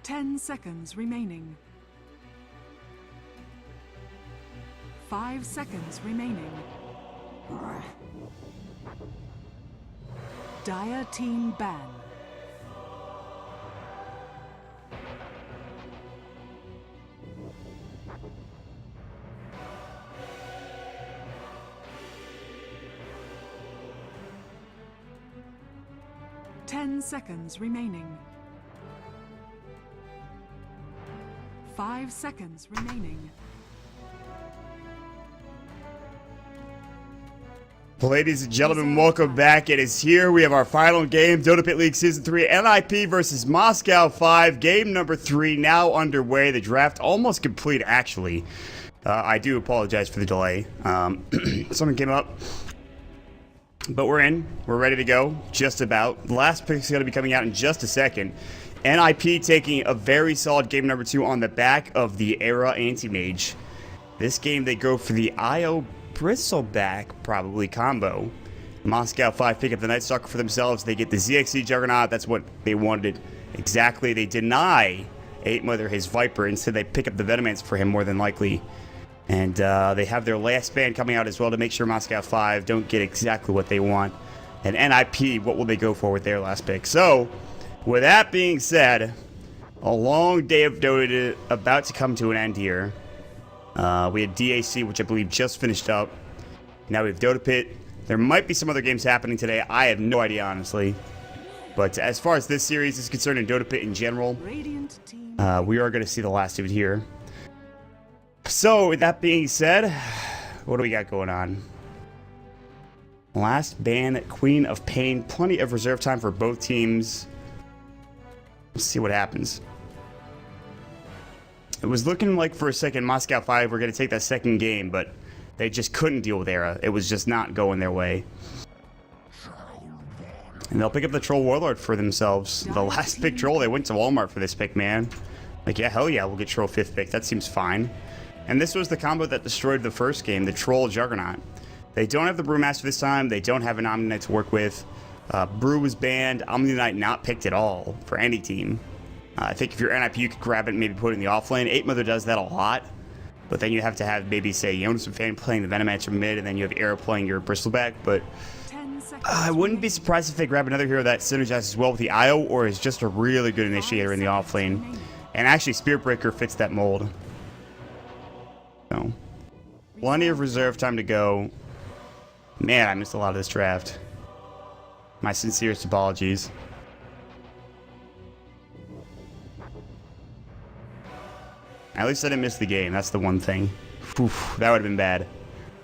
10 seconds remaining. 5 seconds remaining. Dire team ban. Ten seconds remaining. 5 seconds remaining. Ladies and gentlemen, welcome back. It is here. We have our final game, Dota Pit League Season 3, NIP versus Moscow 5. Game number 3 now underway. The draft almost complete, actually. I do apologize for the delay. Something came up. But we're in. We're ready to go. Just about. The last pick is going to be coming out in just a second. NIP taking a very solid game number 2 on the back of the Era Anti-Mage. This game, they go for the IO Bristleback, probably, combo. Moscow 5 pick up the Night Stalker for themselves. They get the ZXC Juggernaut. That's what they wanted exactly. They deny 8 Mother his Viper. Instead, they pick up the Venomance for him, more than likely. And they have their last band coming out as well to make sure Moscow 5 don't get exactly what they want. And NIP, what will they go for with their last pick? So, with that being said, a long day of Dota about to come to an end here. We had DAC, which I believe just finished up. Now we have Dota Pit. There might be some other games happening today. I have no idea, honestly. But as far as this series is concerned and Dota Pit in general, we are going to see the last of it here. So, with that being said, what do we got going on? Last ban, Queen of Pain. Plenty of reserve time for both teams. Let's see what happens. It was looking like for a second Moscow 5 were going to take that second game, but they just couldn't deal with Era. It was just not going their way. And they'll pick up the Troll Warlord for themselves. The last pick Troll, they went to Walmart for this pick, man. Like, yeah, hell yeah, we'll get Troll 5th pick. That seems fine. And this was the combo that destroyed the first game, the Troll Juggernaut. They don't have the Brewmaster this time. They don't have an Omni Knight to work with. Brew was banned. Omni Knight not picked at all for any team. I think if you're NIP, you could grab it and maybe put it in the offlane. 8 Mother does that a lot. But then you have to have maybe, say, Jonas and Fan playing the Venomancer mid, and then you have Era playing your Bristleback. But I wouldn't be surprised if they grab another hero that synergizes well with the IO or is just a really good initiator in the offlane. And actually, Spirit Breaker fits that mold. So, plenty of reserve time to go. Man, I missed a lot of this draft. My sincerest apologies. At least I didn't miss the game. That's the one thing. Oof, that would have been bad.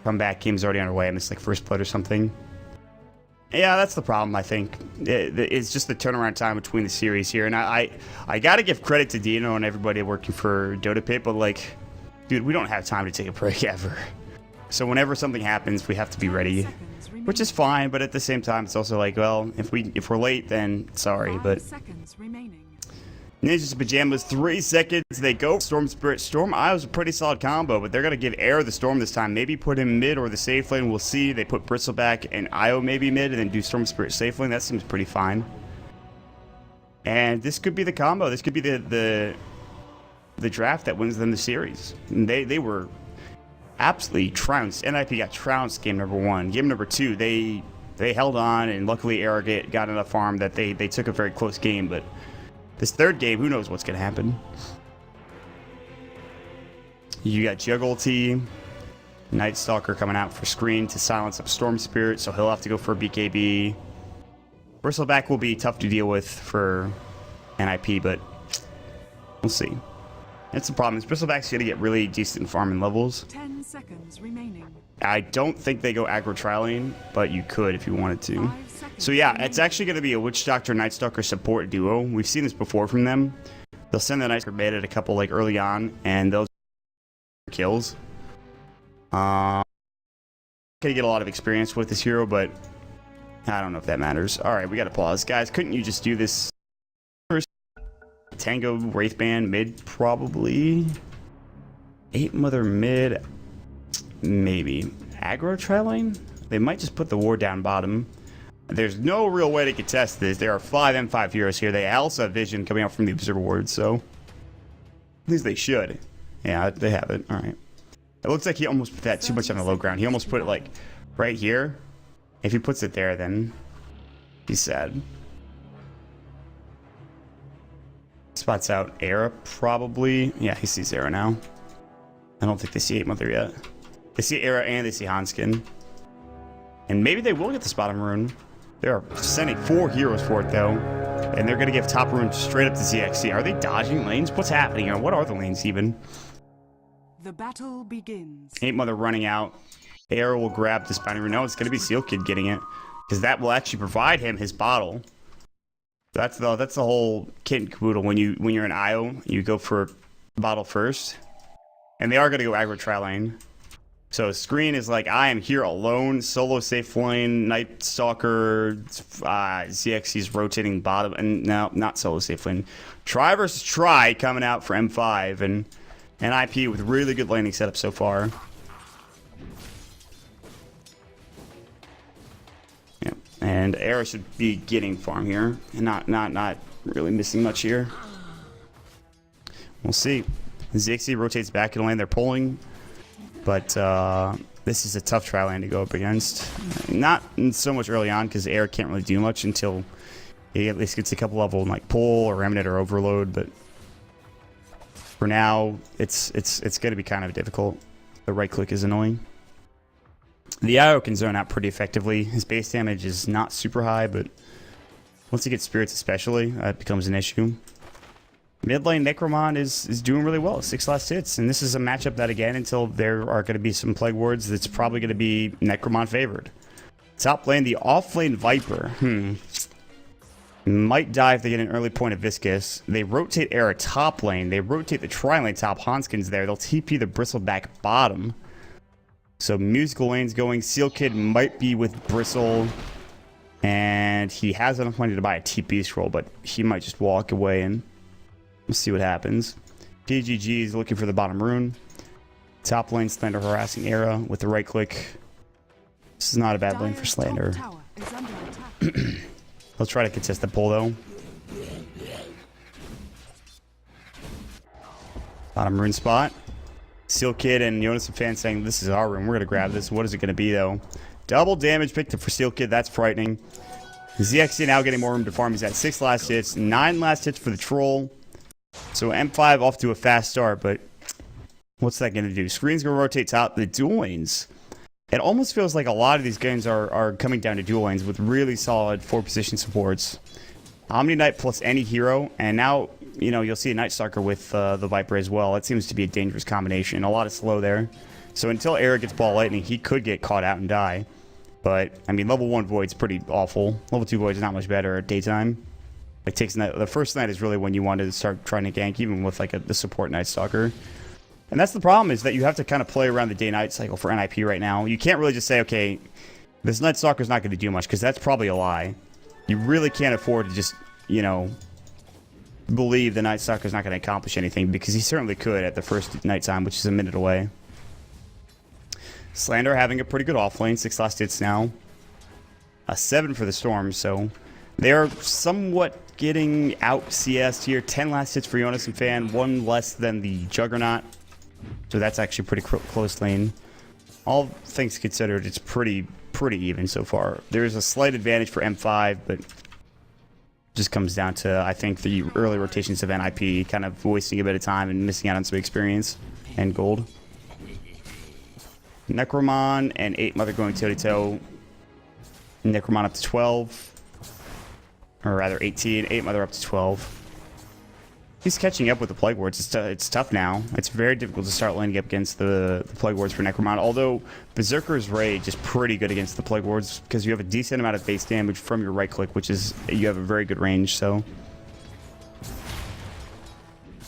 Comeback game's already underway. I missed like first blood or something. Yeah, that's the problem, I think. It's just the turnaround time between the series here. And I got to give credit to Dino and everybody working for Dota Pit, but like, dude, we don't have time to take a break ever. So whenever something happens, we have to be ready, which is fine. But at the same time, it's also like, well, if we're late, then sorry. But Ninjas Pyjamas, 3 seconds. They go Storm Spirit. Storm Io's a pretty solid combo, but they're gonna give Air the Storm this time. Maybe put him mid or the safe lane. We'll see. They put Bristleback and Io maybe mid, and then do Storm Spirit safe lane. That seems pretty fine. And this could be the combo. This could be the draft that wins them the series. And they were absolutely trounced. NIP got trounced game number 1. Game number 2, they held on, and luckily Arrogate got enough farm that they took a very close game. But this third game, who knows what's going to happen. You got Jugglety, Night Stalker coming out for screen to silence up Storm Spirit, so he'll have to go for a BKB. Bristleback will be tough to deal with for NIP, but we'll see. That's the problem. Is Bristleback's going to get really decent farming levels. 10 seconds remaining. I don't think they go aggro tri-lane, but you could if you wanted to. So yeah, it's actually going to be a Witch Doctor Night Stalker support duo. We've seen this before from them. They'll send the Night Stalker mid at a couple like early on, and they'll kills. Gonna get a lot of experience with this hero, but I don't know if that matters. All right, we got to pause, guys. Couldn't you just do this first? Tango Wraithband mid, probably. 8 Mother mid, maybe. Aggro tri-lane? They might just put the ward down bottom. There's no real way to contest this. There are 5 M5 heroes here. They also have vision coming out from the observer ward, so at least they should. Yeah, they have it. All right. It looks like he almost put that too much on the low ground. He almost put it like right here. If he puts it there, then he's sad. Spots out Era, probably. Yeah, he sees Era now. I don't think they see 8 Mother yet. They see Era and they see Hanskin. And maybe they will get the bottom rune. They're sending 4 heroes for it, though. And they're going to give top rune straight up to ZXC. Are they dodging lanes? What's happening here? What are the lanes, even? The battle begins. 8 Mother running out. Era will grab this bottom rune. No, it's going to be Seal Kid getting it. Because that will actually provide him his bottle. That's the whole kit and caboodle. When you're in IO, you go for bottle first. And they are going to go aggro tri lane. So screen is like, I am here alone, solo safe lane, Night Stalker, ZXC's rotating bottom, and no, not solo safe lane. Try versus try coming out for M5, and IP with really good laning setup so far. Yeah, and Era should be getting farm here, and not really missing much here. We'll see. ZXC rotates back in lane, they're pulling. But this is a tough tri lane to go up against. Not so much early on because Air can't really do much until he at least gets a couple level like pull or remnant or overload. But for now, it's going to be kind of difficult. The right click is annoying. The IO can zone out pretty effectively. His base damage is not super high, but once he gets spirits especially, that becomes an issue. Mid lane Necromon is doing really well. 6 last hits. And this is a matchup that, again, until there are going to be some Plague Wards, that's probably going to be Necromon favored. Top lane, the off lane Viper. Might die if they get an early point of Viscous. They rotate Era top lane. They rotate the tri lane top. Hanskin's there. They'll TP the Bristleback bottom. So musical lane's going. Seal Kid might be with Bristle. And he has enough money to buy a TP scroll, but he might just walk away and we'll see what happens. PGG is looking for the bottom rune. Top lane Slander harassing Era with the right click. This is not a bad lane for Slander. Let's try to contest the pull though. Bottom rune spot. Seal Kid and Jonas fan saying this is our room. We're gonna grab this. What is it gonna be though? Double damage picked up for Seal Kid. That's frightening. ZXC now getting more room to farm. He's at 6 last hits, 9 last hits for the troll. So M5 off to a fast start, but what's that going to do? Screen's going to rotate top. The dual lanes. It almost feels like a lot of these games are coming down to dual lanes with really solid 4-position supports. Omni Knight plus any hero, and now, you know, you'll see a Night Stalker with the Viper as well. It seems to be a dangerous combination. A lot of slow there. So until Eric gets Ball Lightning, he could get caught out and die. But, I mean, level 1 Void's pretty awful. Level 2 Void's not much better at daytime. It takes the first night is really when you want to start trying to gank, even with like the support Night Stalker. And that's the problem, is that you have to kind of play around the day-night cycle for NIP right now. You can't really just say, okay, this Night Stalker's not going to do much, because that's probably a lie. You really can't afford to just, you know, believe the Night Stalker's not going to accomplish anything, because he certainly could at the first nighttime, which is a minute away. Slander having a pretty good offlane, 6 last hits now. A 7 for the Storm, so they're somewhat getting out CS here. 10 last hits for Jonas and Fan, 1 less than the Juggernaut. So that's actually pretty close lane. All things considered, it's pretty even so far. There's a slight advantage for M5, but just comes down to, I think, the early rotations of NIP kind of wasting a bit of time and missing out on some experience and gold. Necromon and 8 Mother going toe-to-toe. Necromon up to 12. Or rather 18. 8 Mother up to 12. He's catching up with the Plague Wards. It's tough now. It's very difficult to start lining up against the Plague Wards for Necromon. Although Berserker's Rage is pretty good against the Plague Wards because you have a decent amount of base damage from your right click, which is, you have a very good range, so.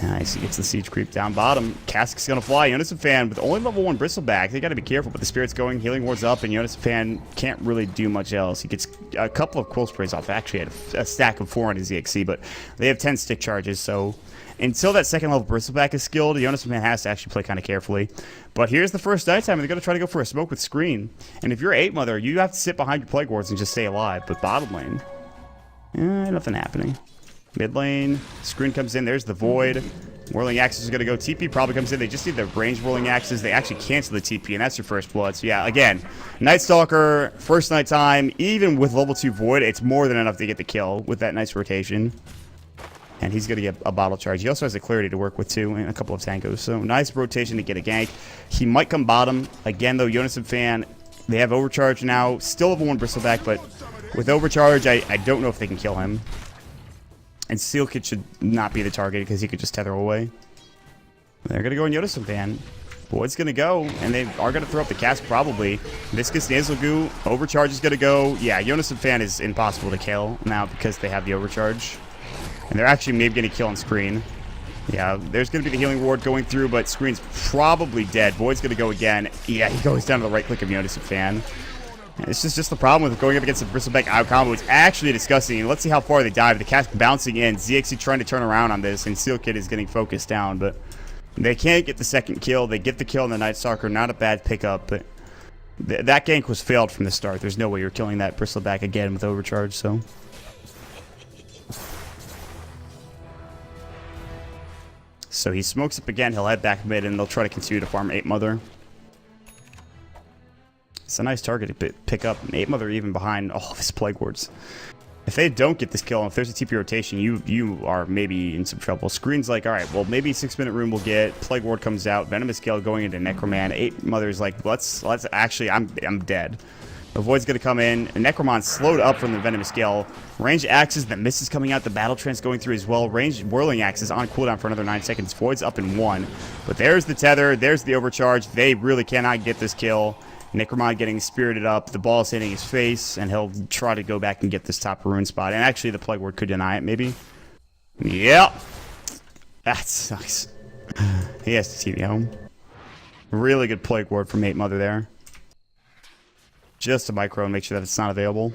Nice, he gets the siege creep down bottom. Cask's gonna fly. Jonas and Fan with only level 1 Bristleback. They gotta be careful, but the Spirit's going. Healing Ward's up, and Jonas and Fan can't really do much else. He gets a couple of Quill Sprays off. Actually, had a stack of 4 on his EXC, but they have 10 stick charges, so until that second level bristleback is skilled, Jonas Man has to actually play kind of carefully. But here's the first nighttime, and they're going to try to go for a smoke with screen. And if you're 8 Mother, you have to sit behind your plague wards and just stay alive. But bottom lane, nothing happening. Mid lane, screen comes in, there's the void. Whirling Axes is going to go. TP probably comes in. They just need the ranged Whirling Axes. They actually cancel the TP, and that's your first blood. So yeah, again, Night Stalker, first nighttime, even with level 2 Void, it's more than enough to get the kill with that nice rotation. And he's going to get a bottle charge. He also has a clarity to work with, too, and a couple of tankos. So nice rotation to get a gank. He might come bottom. Again, though, Jonas and Fan, they have overcharge now. Still level 1 bristleback, but with overcharge, I don't know if they can kill him. And Seal Kid should not be the target because he could just tether away. They're going to go in Jonas and Fan. Void's going to go, and they are going to throw up the cast probably. Viscous Nasal Goo, overcharge is going to go. Yeah, Jonas and Fan is impossible to kill now because they have the overcharge. And they're actually maybe going to kill on screen. Yeah, there's going to be the healing ward going through, but screen's probably dead. Void's going to go again. Yeah, he goes down to the right click of Jonas and Fan. It's just the problem with going up against the bristleback out combo. It's actually disgusting. Let's see how far they dive. The cast bouncing in. ZXC trying to turn around on this, and Seal Kid is getting focused down, but they can't get the second kill. They get the kill on the Night Stalker. Not a bad pickup, but that gank was failed from the start. There's no way you're killing that bristleback again with overcharge, so... So he smokes up again, he'll head back mid, and they'll try to continue to farm 8 Mother. It's a nice target to pick up. 8 Mother even behind all of his Plague Wards. If they don't get this kill, and if there's a TP rotation, you are maybe in some trouble. Screen's like, alright, well maybe 6-minute rune will get, Plague Ward comes out, Venomous Gale going into Necroman, 8 Mother's like, let's actually, I'm dead. The Void's going to come in. Necromon's slowed up from the Venomous Gale. Ranged Axes, the Mist is coming out. The Battle Trance going through as well. Ranged Whirling Axes on cooldown for another 9 seconds. Void's up in 1. But there's the tether. There's the overcharge. They really cannot get this kill. Necromon getting spirited up. The ball's hitting his face. And he'll try to go back and get this top rune spot. And actually, the Plague Ward could deny it, maybe. Yep. That sucks. He has to TV home. Really good Plague Ward from 8 Mother there. Just a micro and make sure that it's not available.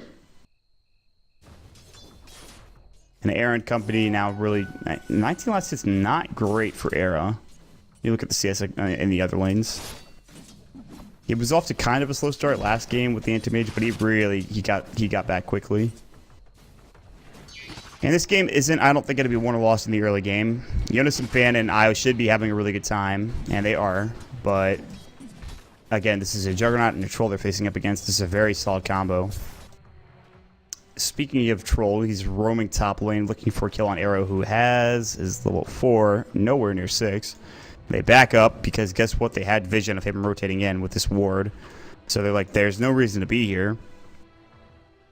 And Era & Company now really... 19 last hits not great for Era. You look at the CS in the other lanes. He was off to kind of a slow start last game with the anti-mage, but he got back quickly. And this game isn't, I don't think, going to be won or lost in the early game. Jonas and Fan and Io should be having a really good time, and they are, but... Again, this is a Juggernaut and a Troll they're facing up against. This is a very solid combo. Speaking of Troll, he's roaming top lane looking for a kill on Arrow, who is level 4, nowhere near 6. They back up because guess what? They had vision of him rotating in with this ward. So they're like, there's no reason to be here.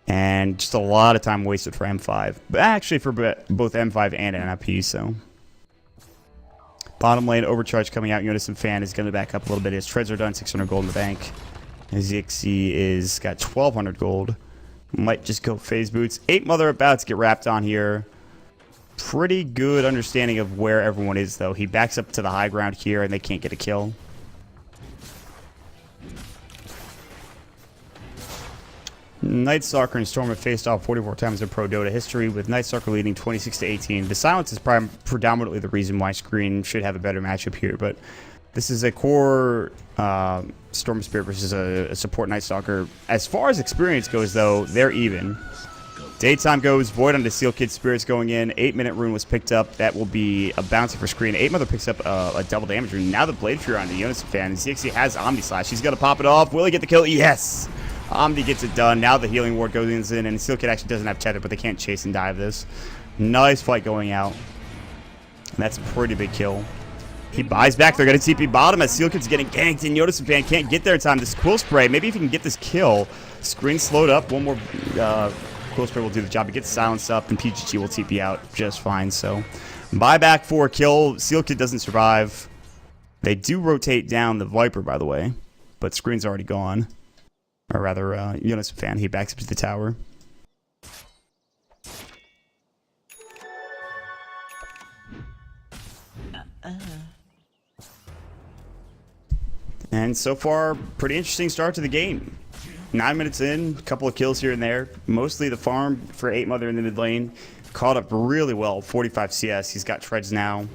And just a lot of time wasted for M5. But actually for both M5 and NIP, so... Bottom lane, overcharge coming out. Jonas and Fan is going to back up a little bit. His treads are done, 600 gold in the bank. ZXC is got 1,200 gold. Might just go phase boots. 8 Mother about to get wrapped on here. Pretty good understanding of where everyone is, though. He backs up to the high ground here, and they can't get a kill. Night Stalker and Storm have faced off 44 times in Pro Dota history, with Night Stalker leading 26-18. The silence is predominantly the reason why Screen should have a better matchup here, but this is a core Storm Spirit versus a support Night Stalker. As far as experience goes, though, they're even. Daytime goes, Void onto Seal Kid, Spirits going in. 8-minute rune was picked up. That will be a bounty for Screen. 8 Mother picks up a double damage rune. Now the Blade Fury onto Jonas Fan. ZXC has Omni Slash. He's going to pop it off. Will he get the kill? Yes! Omni gets it done. Now the healing ward goes in, and Seal Kid actually doesn't have tether, but they can't chase and dive this. Nice fight going out. And that's a pretty big kill. He buys back. They're going to TP bottom as Seal Kid's getting ganked, and Jonas Fan can't get there in time. This Quill Spray, maybe if he can get this kill. Screen slowed up. One more Quill Spray will do the job. It gets silenced up, and PGG will TP out just fine. So, buyback for a kill. Seal Kid doesn't survive. They do rotate down the Viper, by the way, but Screen's already gone. Or rather, Jonas Fan, he backs up to the tower. And so far, pretty interesting start to the game. 9 minutes in, a couple of kills here and there. Mostly the farm for 8 Mother in the mid lane. Caught up really well, 45 CS. He's got treads now.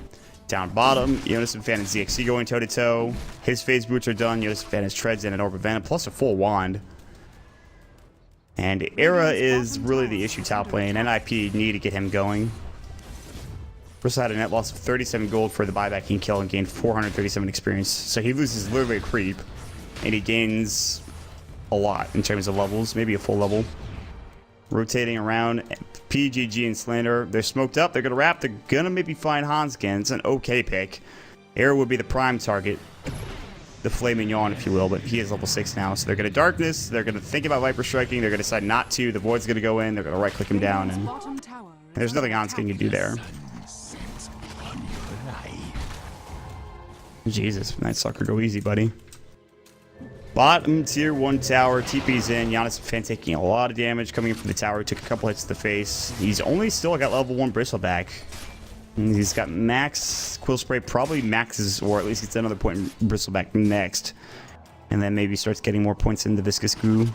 Down bottom, Jonas and Fan and ZXC going toe-to-toe. His phase boots are done. Jonas and Fan has treads and an orb of venom, plus a full wand. And Era is really the issue top lane. NIP need to get him going. Bristle had a net loss of 37 gold for the buyback and kill and gained 437 experience. So he loses literally a creep. And he gains a lot in terms of levels, maybe a full level. Rotating around, PGG and Slander, they're smoked up, they're going to wrap, they're going to maybe find Hanskin. It's an okay pick. Era would be the prime target, the Flaming Yawn, if you will, but he is level 6 now. So they're going to Darkness, they're going to think about Viper Striking, they're going to decide not to, the Void's going to go in, they're going to right-click him down, and there's nothing Hanskin can do there. Jesus, Night Stalker, go easy, buddy. Bottom tier 1 tower, TP's in. Giannis Fan taking a lot of damage coming in from the tower. Took a couple hits to the face. He's only still got level 1 Bristleback. And he's got max Quill Spray, probably maxes, or at least gets another point in Bristleback next. And then maybe starts getting more points into Viscous Goo.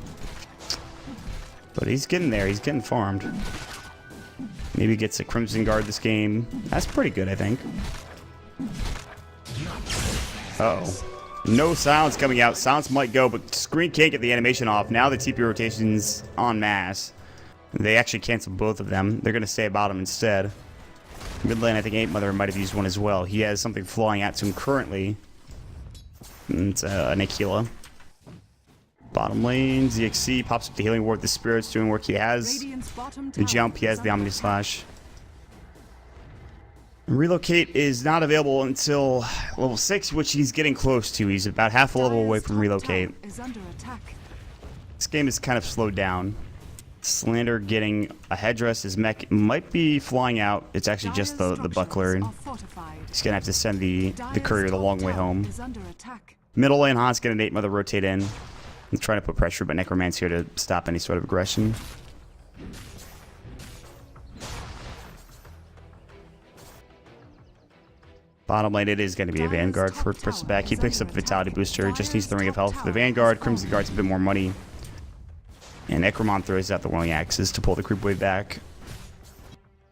But he's getting there. He's getting farmed. Maybe gets a Crimson Guard this game. That's pretty good, I think. Uh-oh. No silence coming out. Silence might go, but Screen can't get the animation off. Now the TP rotation's en masse. They actually cancel both of them. They're going to stay bottom instead. Mid lane, I think 8 Mother might have used one as well. He has something flying out to him currently. It's an Aquila. Bottom lane, ZXC pops up the healing ward. The Spirit's doing work. He has the jump. He has the Omni Slash. Relocate is not available until level 6, which he's getting close to. He's about half a level away from Relocate. This game is kind of slowed down. Slander getting a headdress. His mech might be flying out. It's actually just the buckler. He's going to have to send the courier the long way home. Middle lane, Hans getting an 8 Mother rotate in. I'm trying to put pressure, but Necroman's here to stop any sort of aggression. Bottom lane, it is going to be a Vanguard for Bristleback. He picks up a Vitality Booster. Just needs the Ring of Health for the Vanguard. Crimson Guard's a bit more money. And Necromon throws out the Whirling Axes to pull the creep wave back.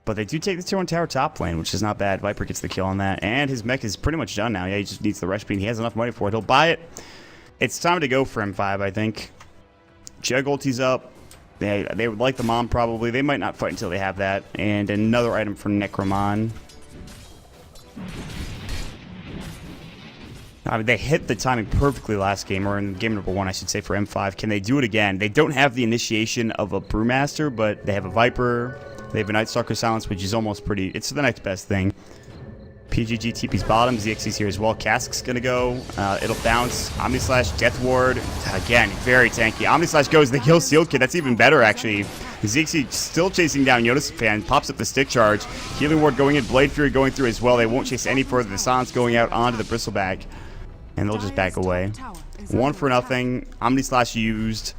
But they do take the tier 1 tower top lane, which is not bad. Viper gets the kill on that. And his mech is pretty much done now. Yeah, he just needs the Rush Beam. He has enough money for it. He'll buy it. It's time to go for M5, I think. Jug ulti's up. They would like the Mom, probably. They might not fight until they have that. And another item from Necromon. I mean, they hit the timing perfectly last game, or in game number 1, I should say, for M5. Can they do it again? They don't have the initiation of a Brewmaster, but they have a Viper. They have a Night Stalker Silence, which is almost pretty... It's the next best thing. PGG TP's bottom. ZXC's here as well. Cask's going to go. It'll bounce. Omni Slash, Death Ward. Again, very tanky. Omni Slash goes. They kill Seal Kid. That's even better, actually. ZXC still chasing down Jonas Fan. Pops up the Stick Charge. Healing Ward going in. Blade Fury going through as well. They won't chase any further. The Silence going out onto the Bristleback. And they'll just back away. 1 for nothing. Omni Slash used.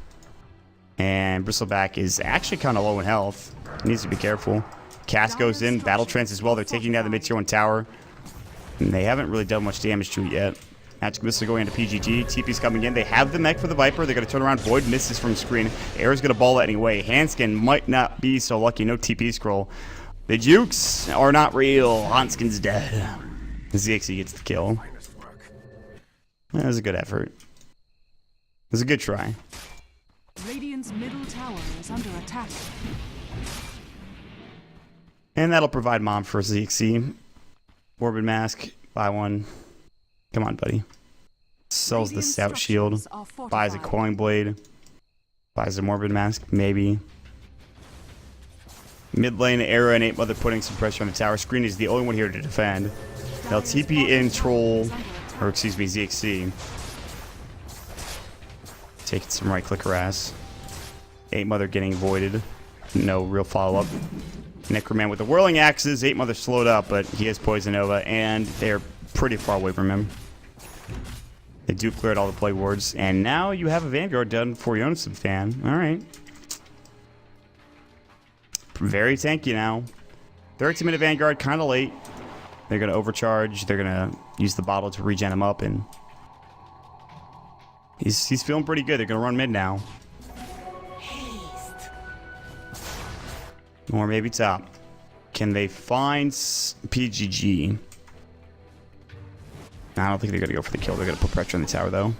And Bristleback is actually kind of low in health. He needs to be careful. Cask goes in. Battle Trance as well. They're taking down the mid-tier 1 tower. And they haven't really done much damage to it yet. Magic Missile going into PGG. TP's coming in. They have the mech for the Viper. They're going to turn around. Void misses from screen. Air's going to ball it anyway. Handskin might not be so lucky. No TP scroll. The jukes are not real. Hanskin's dead. ZXC gets the kill. That was a good effort. It was a good try. Radiant's middle tower is under attack. And that'll provide Mom for ZXC. Orbit Mask. Buy one. Come on, buddy. Sells the Stout Shield. Buys a Coiling Blade. Buys a Morbid Mask. Maybe. Mid lane, Era and 8 Mother putting some pressure on the tower. Screen is the only one here to defend. They'll TP in Troll. Or excuse me, ZXC. Taking some right click harass. 8 Mother getting voided. No real follow-up. Necroman with the Whirling Axes. 8 Mother slowed up, but he has Poison Nova, and they're pretty far away from him. They do clear out all the play wards, and now you have a Vanguard done for Jonas Fan. Alright. Very tanky now. 13-minute Vanguard, kind of late. They're going to overcharge. They're going to use the bottle to regen him up, and he's feeling pretty good. They're going to run mid now. Or maybe top. Can they find PGG? I don't think they're going to go for the kill. They're going to put pressure on the tower, though.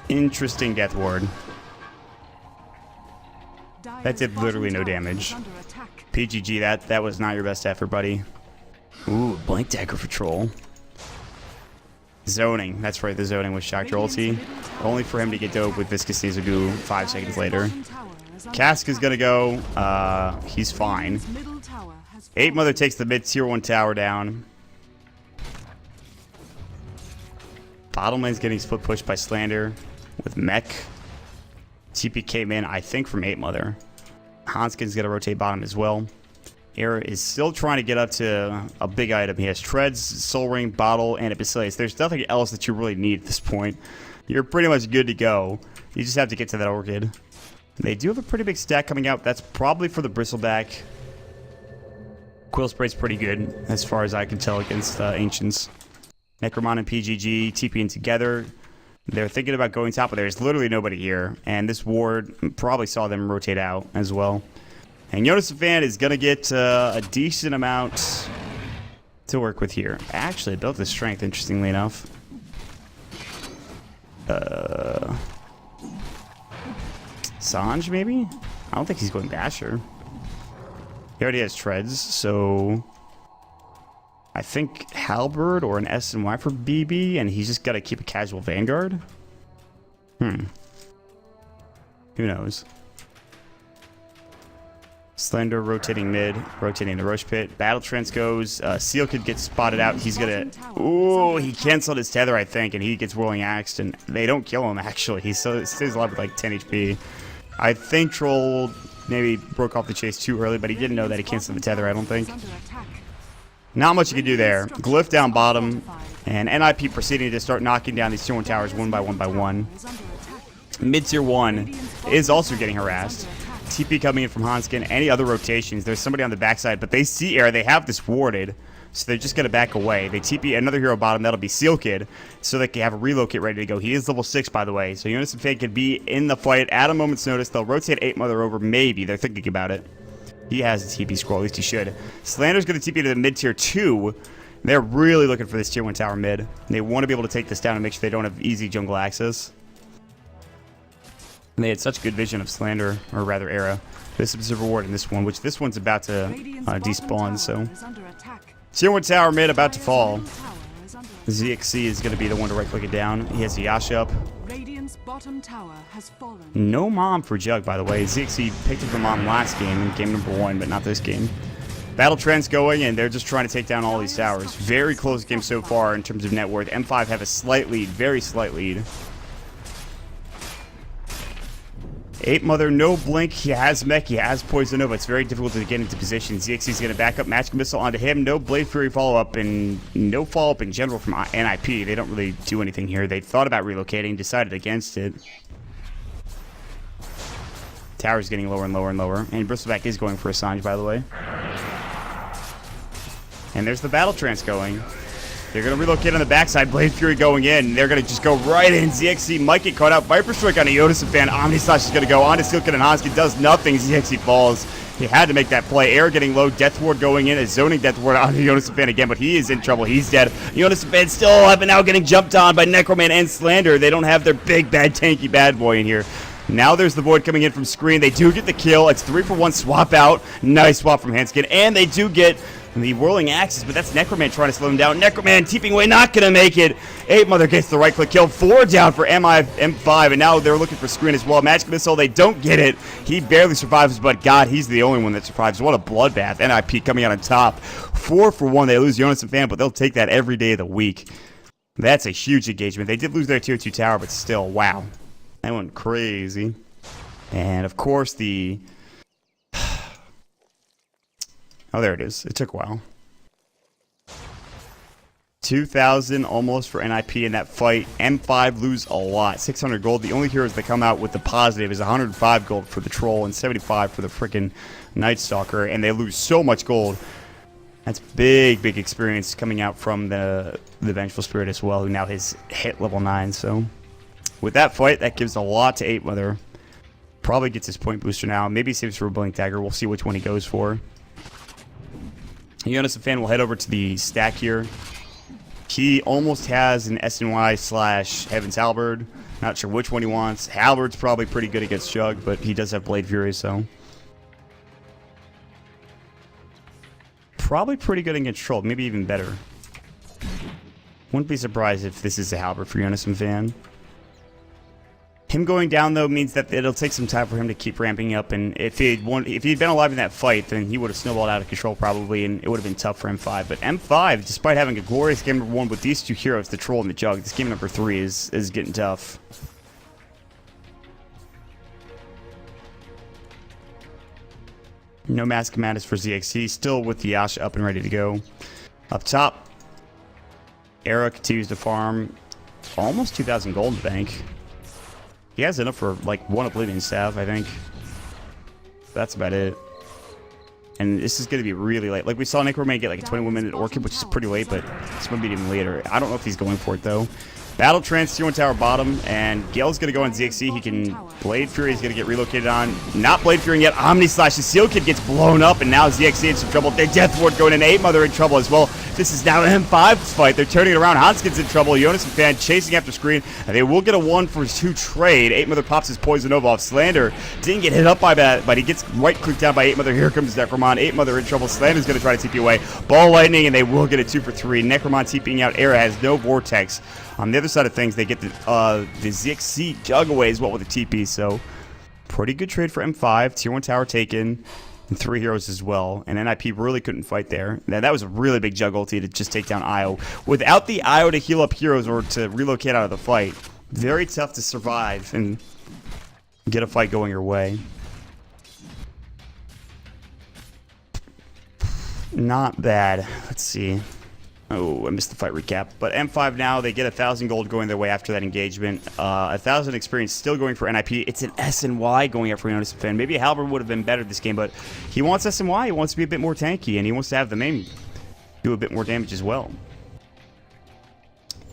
Interesting Death Ward. That did literally no damage. PGG, that was not your best effort, buddy. Ooh, Blank Dagger for Troll. Zoning. That's right, the zoning was shocked your ulti. Only for him to get dope with Viscous Nasal Goo 5 seconds later. Cask is going to go. He's fine. 8 Mother takes the mid tier 1 tower down. Bottom lane's getting split pushed by Slander with Mech. TP came in, I think, from 8 Mother. Hanskin's going to rotate bottom as well. Era is still trying to get up to a big item. He has Treads, Soul Ring, Bottle, and a Basilius. There's nothing else that you really need at this point. You're pretty much good to go. You just have to get to that Orchid. They do have a pretty big stack coming out. That's probably for the Bristleback. Quill Spray's pretty good, as far as I can tell, against Ancients. Necromon and PGG TPing together. They're thinking about going top, but there's literally nobody here. And this ward probably saw them rotate out as well. And Jonas Fan is going to get a decent amount to work with here. Actually, built the strength, interestingly enough. Sanj, maybe? I don't think he's going Basher. He already has Treads, so I think Halberd or an S and Y for BB, and he's just got to keep a casual Vanguard? Who knows? Slender rotating mid, rotating the Roche Pit. Battle Trance goes. Seal could get spotted out. He's gonna. Ooh, he canceled his tether, I think, and he gets Whirling Axed, and they don't kill him, actually. He still stays alive with like 10 HP. I think Troll maybe broke off the chase too early, but he didn't know that he canceled the tether, I don't think. Not much you can do there. Glyph down bottom, and NIP proceeding to start knocking down these tier 1 towers one by one. Mid tier 1 is also getting harassed. TP coming in from Hanskin. Any other rotations? There's somebody on the backside, but they see air. They have this warded, so they're just going to back away. They TP another hero bottom. That'll be Seal Kid, so they can have a relocate ready to go. He is level 6, by the way, so Jonas and Fan could be in the fight at a moment's notice. They'll rotate 8 Mother over, maybe. They're thinking about it. He has a TP scroll, at least he should. Slander's going to TP to the mid tier 2. They're really looking for this tier 1 tower mid. They want to be able to take this down and make sure they don't have easy jungle access. And they had such good vision of Slander, or rather Era. This is a reward in this one, which this one's about to despawn, so. Tier 1 tower mid about to fall. ZXC is going to be the one to right-click it down. He has the Yasha up. No mom for Jug, by the way. ZXC picked up the mom last game, game number 1, but not this game. Battle Trend's going, and they're just trying to take down all these towers. Very close game so far in terms of net worth. M5 have a slight lead, very slight lead. 8 Mother, no blink. He has Mech, he has Poison Nova. It's very difficult to get into position. ZXC's going to back up Magic Missile onto him. No Blade Fury follow-up, and no follow-up in general from NIP. They don't really do anything here. They thought about relocating, decided against it. Tower's getting lower and lower and lower. And Bristleback is going for a Sanj, by the way. And there's the Battle Trance going. They're going to relocate on the backside. Blade Fury going in. They're going to just go right in. ZXC might get caught out. Viper Strike on a Yoda Fan. Omni Slash is going to go on to Steelkin and Hanskin. Does nothing. ZXC falls. He had to make that play. Air getting low. Death Ward going in. A zoning Death Ward on Jonas Fan again, but he is in trouble. He's dead. Jonas Fan still alive, but now getting jumped on by Necroman and Slander. They don't have their big, bad, tanky bad boy in here. Now there's the Void coming in from screen. They do get the kill. It's 3-for-1 swap out. Nice swap from Hanskin. And they do get the Whirling Axes, but that's Necroman trying to slow him down. Necroman TPing away, not going to make it. 8 Mother gets the right click kill. 4 down for M5, and now they're looking for screen as well. Magic Missile, they don't get it. He barely survives, but God, he's the only one that survives. What a bloodbath. NIP coming out on top. 4-for-1. They lose Jonas and Fan, but they'll take that every day of the week. That's a huge engagement. They did lose their tier 2 tower, but still, wow. That went crazy. And, of course, the... Oh, there it is. It took a while. 2,000 almost for NIP in that fight. M5 lose a lot. 600 gold. The only heroes that come out with the positive is 105 gold for the Troll and 75 for the frickin' Night Stalker. And they lose so much gold. That's big, big experience coming out from the Vengeful Spirit as well, who now has hit level 9. So with that fight, that gives a lot to 8 Mother. Probably gets his point booster now. Maybe saves for a Blink Dagger. We'll see which one he goes for. Jonas and Fan will head over to the stack here. He almost has an SNY / Heaven's Halberd. Not sure which one he wants. Halberd's probably pretty good against Jug, but he does have Blade Fury, so. Probably pretty good against Troll, maybe even better. Wouldn't be surprised if this is a Halberd for Jonas and Fan. Him going down, though, means that it'll take some time for him to keep ramping up, and if he'd been alive in that fight, then he would have snowballed out of control probably, and it would have been tough for M5. But M5, despite having a glorious game number 1 with these two heroes, the Troll and the Jug, this game number 3 is getting tough. No Mass Commanders for ZXC, still with the Yasha up and ready to go. Up top, Era continues to farm almost 2,000 gold in the bank. He has enough for like 1 Oblivion Staff, I think. That's about it. And this is going to be really late. Like we saw Necroman get like a 21-minute Orchid, which is pretty late, but this might be even later. I don't know if he's going for it though. Battle Trance, Tier 1 Tower bottom, and Gale's going to go on ZXC. He can Blade Fury. He's going to get relocated on. Not Blade Fury yet. Omni Slash. The Seal Kid gets blown up, and now ZXC in some trouble. Their Death Ward going in. 8 Mother in trouble as well. This is now M5's fight. They're turning it around. Hanskin's in trouble. Jonas and Fan chasing after screen, and they will get a 1-for-2 trade. 8 Mother pops his Poison Nova off Slander. Didn't get hit up by that, but he gets right-clicked down by 8 Mother. Here comes Necromon. 8 Mother in trouble. Slander's going to try to TP away. Ball Lightning, and they will get a 2-for-3. Necromon TPing out. Era has no Vortex. On the other side of things, they get the ZXC Jug away as well with a TP, so pretty good trade for M5. Tier 1 tower taken, and 3 heroes as well. And NIP really couldn't fight there. Now, that was a really big Jug ulti to just take down Io. Without the Io to heal up heroes or to relocate out of the fight, very tough to survive and get a fight going your way. Not bad. Let's see. Oh, I missed the fight recap. But M5 now, they get 1,000 gold going their way after that engagement. 1,000 experience still going for NIP. It's an SNY going after Jonas and Fan. Maybe a Halberd would have been better this game, but he wants SNY. He wants to be a bit more tanky, and he wants to have the main do a bit more damage as well.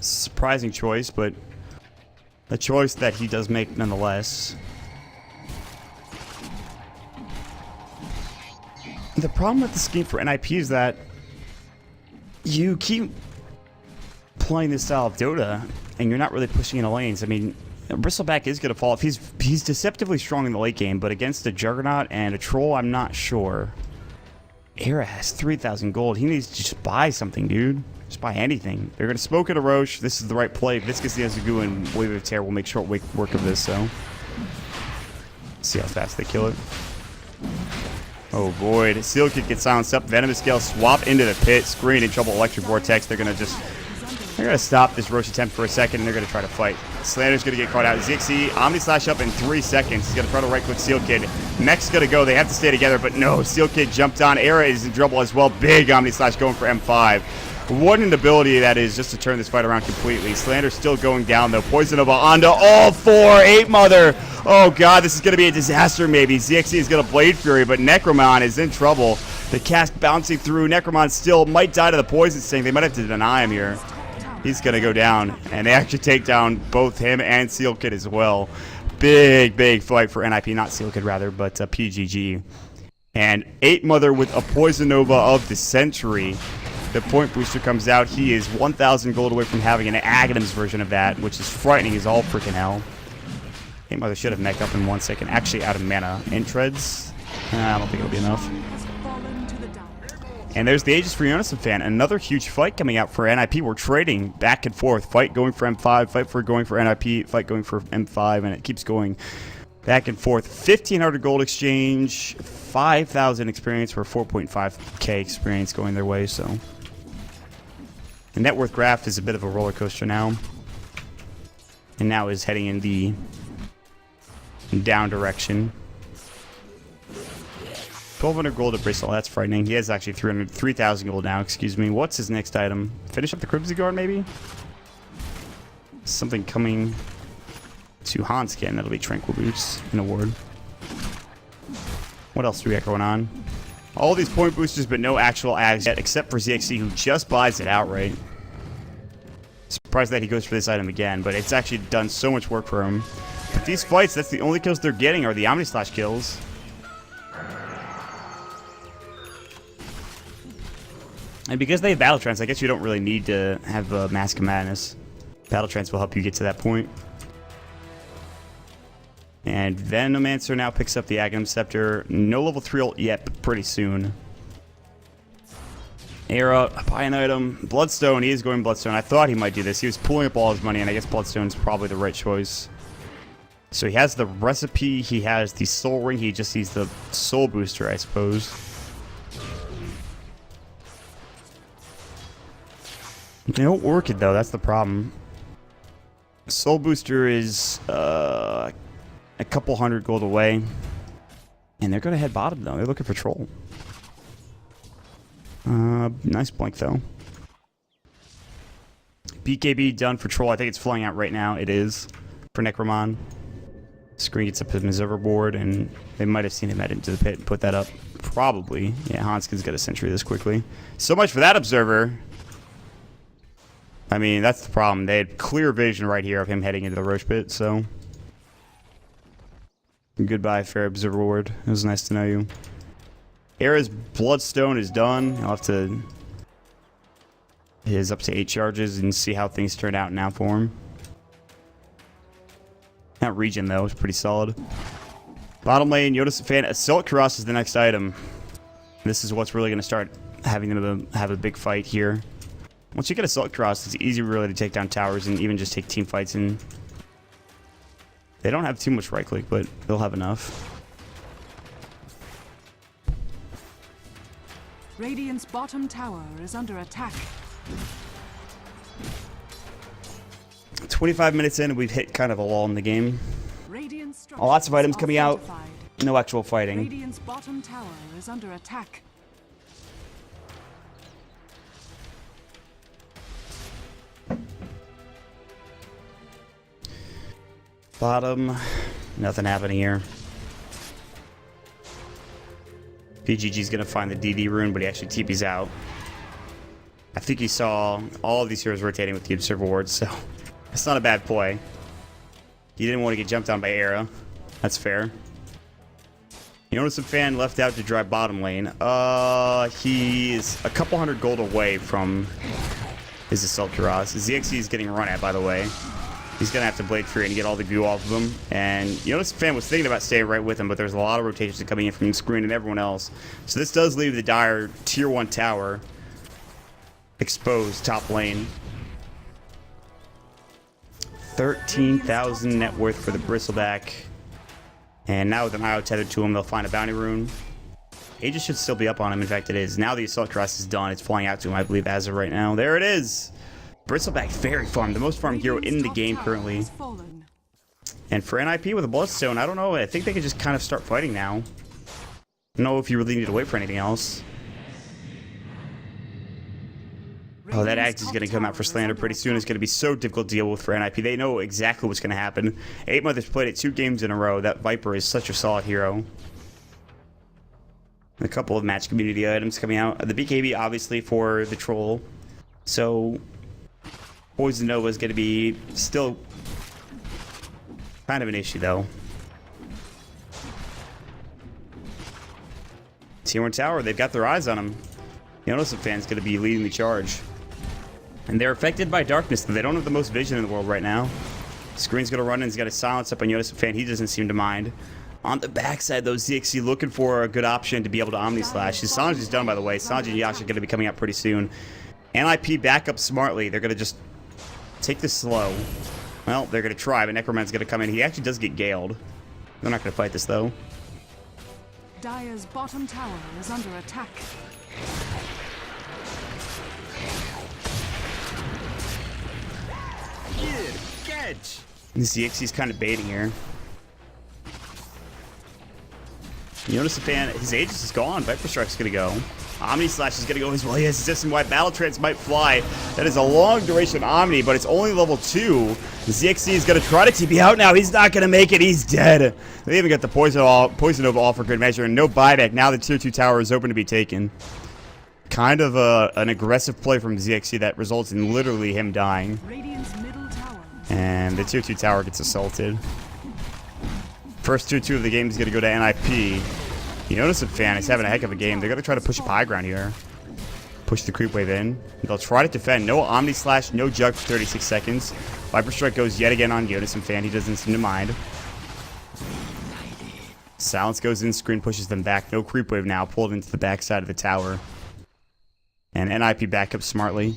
Surprising choice, but a choice that he does make nonetheless. The problem with this game for NIP is that you keep playing this style of Dota, and you're not really pushing into lanes. I mean, Bristleback is going to fall off. He's deceptively strong in the late game, but against a Juggernaut and a Troll, I'm not sure. Era has 3,000 gold. He needs to just buy something, dude. Just buy anything. They're going to smoke at a Roche. This is the right play. Viscous Yazugu and Wave of Terror will make short work of this, so. See how fast they kill it. Oh boy, the Seal Kid gets silenced up. Venomous Gale swap into the pit. Screen in trouble. Electric Vortex. They're going to stop this Roche attempt for a second, and they're going to try to fight. Slander's going to get caught out. ZXC, Omni Slash up in 3 seconds. He's going to try to right-click Seal Kid. Mech's going to go. They have to stay together, but no. Seal Kid jumped on. Era is in trouble as well. Big Omni Slash going for M5. What an ability that is just to turn this fight around completely. Slander's still going down, though. Poison Nova onto all 4. 8 Mother. Oh, God, this is going to be a disaster, maybe. ZXC is going to Blade Fury, but Necromon is in trouble. The cast bouncing through. Necromon still might die to the Poison Sting. They might have to deny him here. He's going to go down, and they actually take down both him and Seal Kid as well. Big fight for NIP. Not Seal Kid, rather, but PGG. And 8 Mother with a Poison Nova of the century. The point booster comes out. He is 1,000 gold away from having an Aghanim's version of that, which is frightening as all freaking hell. 8 Mother should have mech up in 1 second. Actually, out of mana. Intreads? I don't think it'll be enough. And there's the Aegis for Jonas and Fan. Another huge fight coming out for NIP. We're trading back and forth. Fight going for M5, fight for going for NIP, fight going for M5, and it keeps going back and forth. 1,500 gold exchange, 5,000 experience for 4.5k experience going their way, so. The net worth graph is a bit of a roller coaster now. And now is heading in the down direction. 1,200 gold at Bristol. That's frightening. He has actually 3,000 gold now. Excuse me. What's his next item? Finish up the Crimson Guard, maybe? Something coming to Hanskin. That'll be Tranquil Boots in a ward. What else do we got going on? All these point boosters, but no actual ags yet, except for ZXC, who just buys it outright. Surprised that he goes for this item again, but it's actually done so much work for him. But these fights, that's the only kills they're getting are the Omni Slash kills. And because they have Battle Trance, I guess you don't really need to have a Mask of Madness. Battle Trance will help you get to that point. And Venomancer now picks up the Aghanim Scepter. No level 3 ult yet, but pretty soon. Era, buy an item. Bloodstone, he is going Bloodstone. I thought he might do this. He was pulling up all his money, and I guess Bloodstone's probably the right choice. So he has the recipe, he has the soul ring, he just needs the soul booster, I suppose. No Orchid, though, that's the problem. Soul booster is a couple hundred gold away. And they're going to head bottom, though. They're looking for Troll. Nice blink, though. BKB done for Troll. I think it's flying out right now. It is for Necromon. Screen gets up to the observer board, and they might have seen him head into the pit and put that up. Probably. Yeah, Hanskin's got a sentry this quickly. So much for that observer. I mean, that's the problem. They had clear vision right here of him heading into the Roche pit, so... Goodbye, fair observer board. It was nice to know you. Era's Bloodstone is done. I'll have to... His up to 8 charges and see how things turn out now for him. That region, though, is pretty solid. Bottom lane, Yoda fan. Assault Cuirass is the next item. This is what's really going to start having them have a big fight here. Once you get Assault Cuirass, it's easy really to take down towers and even just take team fights. And they don't have too much right click, but they'll have enough. Radiant's bottom tower is under attack. 25 minutes in, and we've hit kind of a lull in the game. Radiant's Lots of items coming out. fortified. No actual fighting. Radiant's bottom tower is under attack. Bottom, nothing happening here. PGG's gonna find the DD rune, but he actually TP's out. I think he saw all of these heroes rotating with the observer ward, so it's not a bad play. He didn't want to get jumped on by Era. That's fair. You notice a fan left out to drive bottom lane. He's a couple hundred gold away from his Assault Cuirass. His ZXC is getting run at, by the way. He's going to have to Blade Free and get all the goo off of him. And you notice the fan was thinking about staying right with him, but there's a lot of rotations coming in from the screen and everyone else. So this does leave the Dire Tier 1 tower exposed top lane. 13,000 net worth for the Bristleback. And now with an IO tethered to him, they'll find a bounty rune. Aegis should still be up on him. In fact, it is. Now the Assault Cuirass is done. It's flying out to him, I believe, as of right now. There it is. Bristleback very farmed. The most farmed hero in the game currently. And for NIP with a Bloodstone, I don't know. I think they could just kind of start fighting now. I don't know if you really need to wait for anything else. Oh, that Axe is going to come out for Slander pretty soon. It's going to be so difficult to deal with for NIP. They know exactly what's going to happen. 8 Mothers played it 2 games in a row. That Viper is such a solid hero. A couple of match community items coming out. The BKB, obviously, for the Troll. So, Poison Nova is going to be still kind of an issue, though. Tier 1 Tower, they've got their eyes on him. The Innocent fan's going to be leading the charge. And they're affected by darkness. They don't have the most vision in the world right now. Screen's going to run in. He's got a silence up on Yoda fan. He doesn't seem to mind. On the backside, though, ZXC looking for a good option to be able to Omni Slash. His Sanji is done, by the way. Sanji and Yasha are going to be coming out pretty soon. NIP back up smartly. They're going to just take this slow. Well, they're going to try, but Necroman's going to come in. He actually does get galed. They're not going to fight this, though. Dire's bottom tower is under attack. Catch! The ZXC's kind of baiting here. You notice the fan, his Aegis is gone. Viper Strike's gonna go. Omni Slash is gonna go as well. He has system-wide Battle Trance might fly. That is a long duration Omni, but it's only level 2. The ZXC is gonna try to TP out now. He's not gonna make it. He's dead. They even got the Poison Nova all for good measure and no buyback. Now the Tier 2 tower is open to be taken. Kind of an aggressive play from ZXC that results in literally him dying. Radiant's middle tower. And the Tier 2 tower gets assaulted. First Tier 2 of the game is going to go to NIP. You notice the fan is having a heck of a game. They're going to try to push up high ground here. Push the creep wave in. They'll try to defend. No Omni Slash, no Jug for 36 seconds. Viper Strike goes yet again on Jonas and Fan. He doesn't seem to mind. Silence goes in. Screen pushes them back. No creep wave now. Pulled into the backside of the tower. And NIP back up smartly.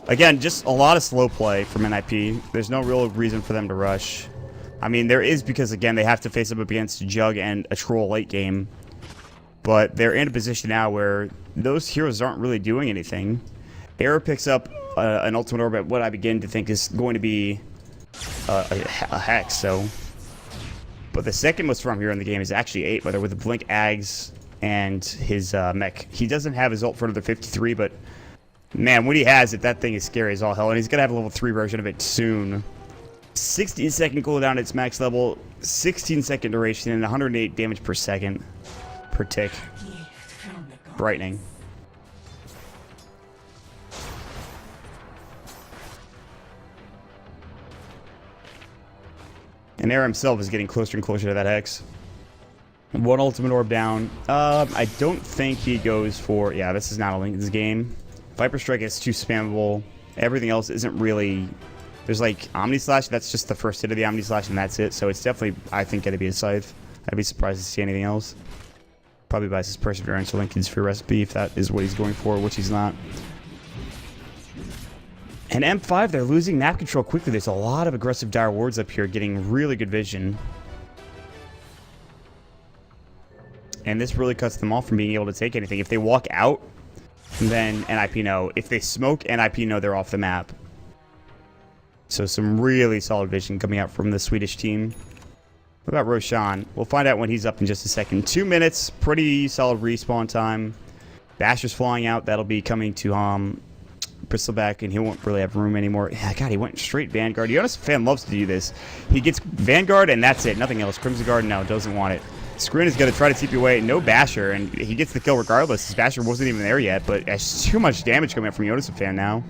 Again, just a lot of slow play from NIP. There's no real reason for them to rush. I mean, there is because, again, they have to face up against Jug and a Troll late game. But they're in a position now where those heroes aren't really doing anything. Era picks up an ultimate orb at what I begin to think is going to be a Hex, so... But the second most farm hero in the game is actually 8, whether with the Blink Ags and his mech. He doesn't have his ult for another 53, but... Man, when he has it, that thing is scary as all hell. And he's going to have a level 3 version of it soon. 16-second cooldown at its max level, 16-second duration, and 108 damage per second. Per tick. Brightening. And Air himself is getting closer and closer to that Hex. One ultimate orb down. I don't think he goes for... Yeah, this is not a Linken's game. Viper Strike is too spammable. Everything else isn't really... There's like Omni Slash. That's just the first hit of the Omni Slash, and that's it. So it's definitely, I think, going to be a Scythe. I'd be surprised to see anything else. Probably buys his Perseverance or Linken's Fear Recipe if that is what he's going for, which he's not. And M5, they're losing map control quickly. There's a lot of aggressive Dire Wards up here getting really good vision. And this really cuts them off from being able to take anything. If they walk out, then NIP know. If they smoke, NIP know they're off the map. So some really solid vision coming out from the Swedish team. What about Roshan? We'll find out when he's up in just a second. 2 minutes, pretty solid respawn time. Basher's flying out. That'll be coming to Bristleback, and he won't really have room anymore. Yeah, God, he went straight Vanguard. Jonas Fan loves to do this. He gets Vanguard, and that's it. Nothing else. Crimson Guard, no, doesn't want it. Screen is going to try to TP away. No Basher, and he gets the kill regardless. His Basher wasn't even there yet, but there's too much damage coming up from Jonas Fan now.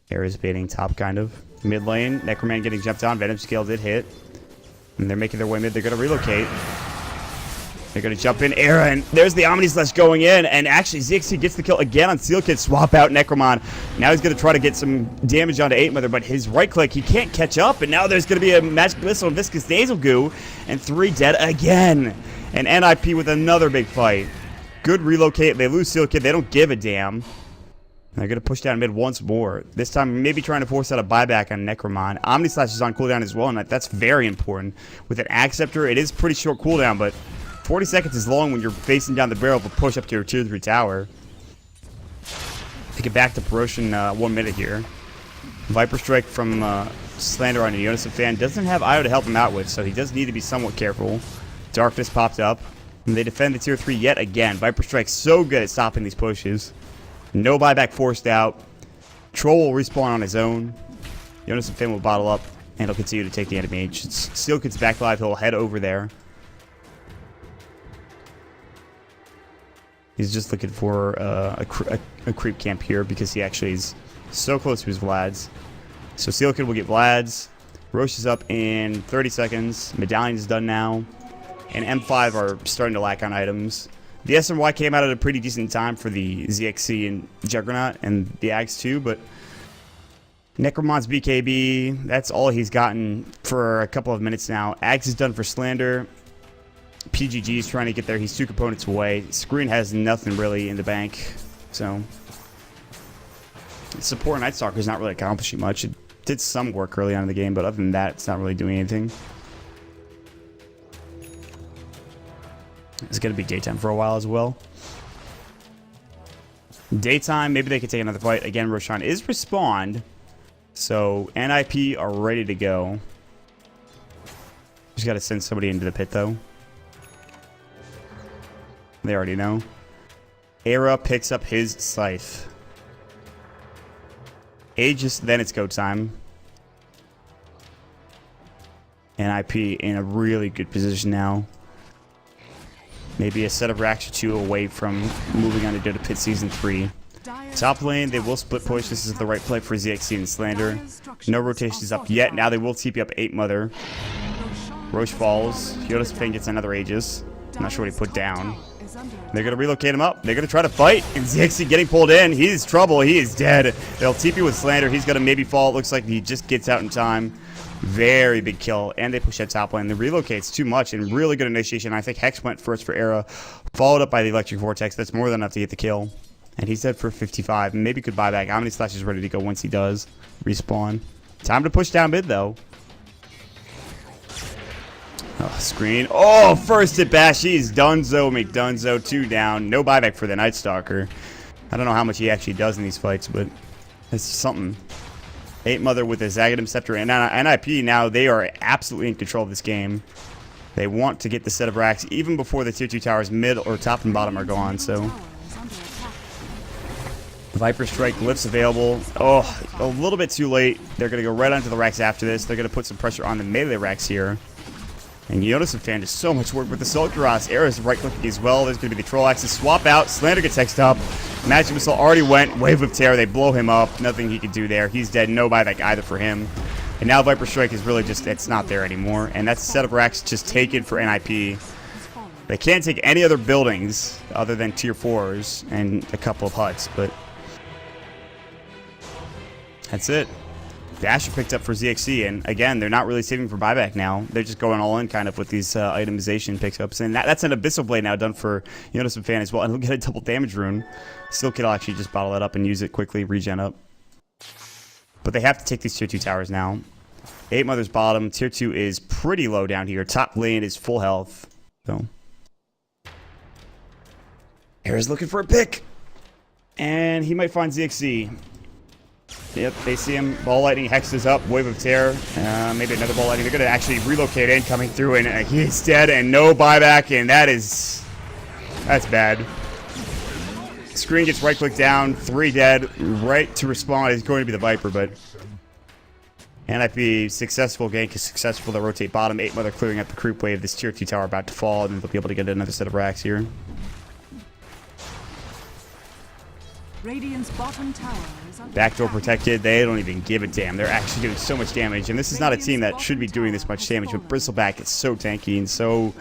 Air is baiting top, kind of. Mid lane, Necroman getting jumped on. Venom Scale did hit. And they're making their way mid. They're going to relocate. They're going to jump in. Era, and there's the Omni Slash going in. And actually, Zixi gets the kill again on Seal Kid. Swap out Necromon. Now he's going to try to get some damage onto 8 Mother, but his right click, he can't catch up. And now there's going to be a Magic Missile and Viscous Nasal Goo. And 3 dead again. And NIP with another big fight. Good relocate. They lose Seal Kid. They don't give a damn. They're going to push down mid once more. This time, maybe trying to force out a buyback on Necromon. Omni Slash is on cooldown as well, and that's very important. With an Acceptor, it is pretty short cooldown, but 40 seconds is long when you're facing down the barrel of a push up to your tier 3 tower. Take it back to Roshan 1 minute here. Viper Strike from Slander on Jonas Fan doesn't have Io to help him out with, so he does need to be somewhat careful. Darkness popped up, and they defend the tier 3 yet again. Viper Strike's so good at stopping these pushes. No buyback forced out. Troll will respawn on his own. Jonas and Finn will bottle up, and he'll continue to take the enemy. Steel Kid's back live. He'll head over there. He's just looking for a creep camp here because he actually is so close to his Vlads. So Steel Kid will get Vlads. Roche is up in 30 seconds. Medallion is done now. And M5 are starting to lack on items. The SNY came out at a pretty decent time for the ZXC and Juggernaut and the Ags too, but Necromon's BKB, that's all he's gotten for a couple of minutes now. Ags is done for Slander. PGG is trying to get there. He's 2 components away. Screen has nothing really in the bank, so support Night Stalker is not really accomplishing much. It did some work early on in the game, but other than that, it's not really doing anything. It's going to be daytime for a while as well. Daytime, maybe they could take another fight. Again, Roshan is respawned. So, NIP are ready to go. Just got to send somebody into the pit, though. They already know. Era picks up his Scythe. Aegis, then it's go time. NIP in a really good position now. Maybe a set of racks or 2 away from moving on to Dota Pit Season 3. Top lane, they will split push. This is the right play for ZXC and Slander. No rotations up yet. Now they will TP up 8 Mother. Roche falls. Jonas Fang gets another Aegis. I'm not sure what he put down. is under They're going to relocate him up. They're going to try to fight. And ZXC getting pulled in. He's trouble. He is dead. They'll TP with Slander. He's going to maybe fall. It looks like he just gets out in time. Very big kill. And they push that top lane. The relocate's too much and really good initiation. I think Hex went first for Era. Followed up by the Electric Vortex. That's more than enough to get the kill. And he's dead for 55. Maybe could buy back. Omni Slash is ready to go once he does respawn. Time to push down mid, though. Oh, screen. Oh, first hit bash. He's Dunzo McDunzo. 2 down. No buyback for the Night Stalker. I don't know how much he actually does in these fights, but it's something. 8 Mother with his Zagatum Scepter and NIP now, they are absolutely in control of this game. They want to get the set of racks even before the tier 2 towers mid or top and bottom are gone, so. Viper Strike lifts available. Oh, a little bit too late. They're going to go right onto the racks after this. They're going to put some pressure on the melee racks here. And you notice fan does so much work with the Sulcaros. Era's right-clicking as well. There's going to be the Troll Axis. Swap out. Slander gets hexed up. Magic Missile already went. Wave of Terror. They blow him up. Nothing he can do there. He's dead. No buyback either for him. And now Viper Strike is really just, it's not there anymore. And that's a set of racks just taken for NIP. They can't take any other buildings other than tier 4s and a couple of huts, but that's it. Dasher picked up for ZXC, and again, they're not really saving for buyback now. They're just going all in kind of with these itemization pickups. And that's an Abyssal Blade now done for Fan as well. And he'll get a double damage rune. Still could actually just bottle that up and use it quickly, regen up. But they have to take these tier 2 towers now. 8 Mother's bottom. Tier 2 is pretty low down here. Top lane is full health. So Era's looking for a pick. And he might find ZXC. Yep, they see him. Ball Lightning hexes up. Wave of Terror. Maybe another Ball Lightning. They're going to actually relocate in, coming through, and he's dead, and no buyback, and that's bad. Screen gets right-click down. 3 dead. Right to respawn is going to be the Viper, but NIP successful gank is successful to rotate bottom. 8 Mother clearing up the creep wave. This tier 2 tower about to fall, and they'll be able to get another set of racks here. Radiant's bottom tower is under Backdoor attack. protected. They don't even give a damn. They're actually doing so much damage. And this is not a team that should be doing this much damage. But Bristleback is so tanky and so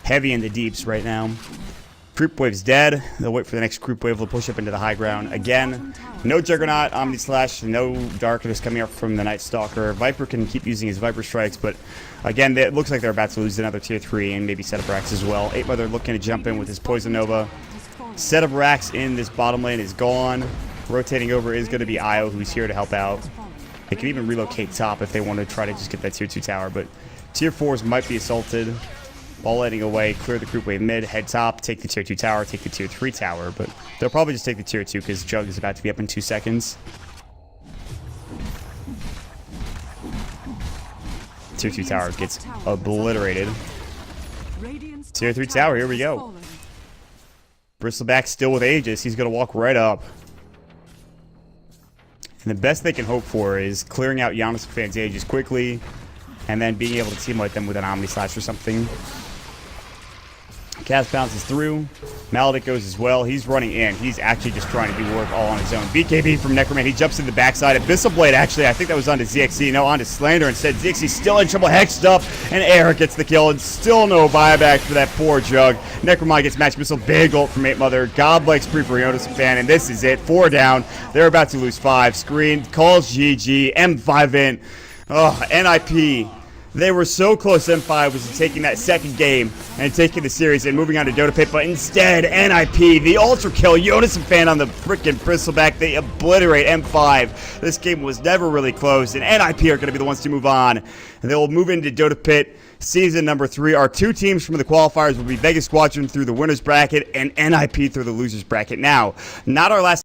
heavy in the deeps right now. Creep Wave's dead. They'll wait for the next Creep Wave. They'll push up into the high ground. Again, no Juggernaut, Omni Slash, no Darkness coming up from the Night Stalker. Viper can keep using his Viper Strikes. But again, it looks like they're about to lose another tier 3 and maybe set up racks as well. 8 Mother looking to jump in with his Poison Nova. Set of racks in this bottom lane is gone. Rotating over is going to be Io, who's here to help out. They can even relocate top if they want to try to just get that tier 2 tower, but tier 4s might be assaulted. Ball lighting away, clear the group wave mid, head top, take the tier 2 tower, take the tier 3 tower, but they'll probably just take the tier 2 because Jug is about to be up in 2 seconds. Tier 2 tower gets obliterated. Tier 3 tower, here we go. Bristleback still with Aegis. He's going to walk right up. And the best they can hope for is clearing out Giannis fans' Aegis quickly and then being able to team with them with an Omni Slash or something. Cast bounces through. Maledict goes as well. He's running in. He's actually just trying to do work all on his own. BKB from Necroman. He jumps to the backside. Abyssal Blade, actually, I think that was onto ZXC. No, onto Slander instead. ZXC still in trouble. Hexed up. And Eric gets the kill. And still no buyback for that poor Jug. Necroman gets Magic Missile. Big ult from 8 Mother. Godlike spree for Jonas Fan. And this is it. 4 down. They're about to lose 5. Screen. Calls GG. M5 in. Oh, NIP. They were so close, M5 was taking that second game and taking the series and moving on to Dota Pit, but instead, NIP, the ultra kill, Jonas and Fan on the freaking Bristleback, they obliterate M5. This game was never really close, and NIP are going to be the ones to move on. And they will move into Dota Pit season number 3. Our 2 teams from the qualifiers will be Vegas Squadron through the winners bracket and NIP through the losers bracket. Now, not our last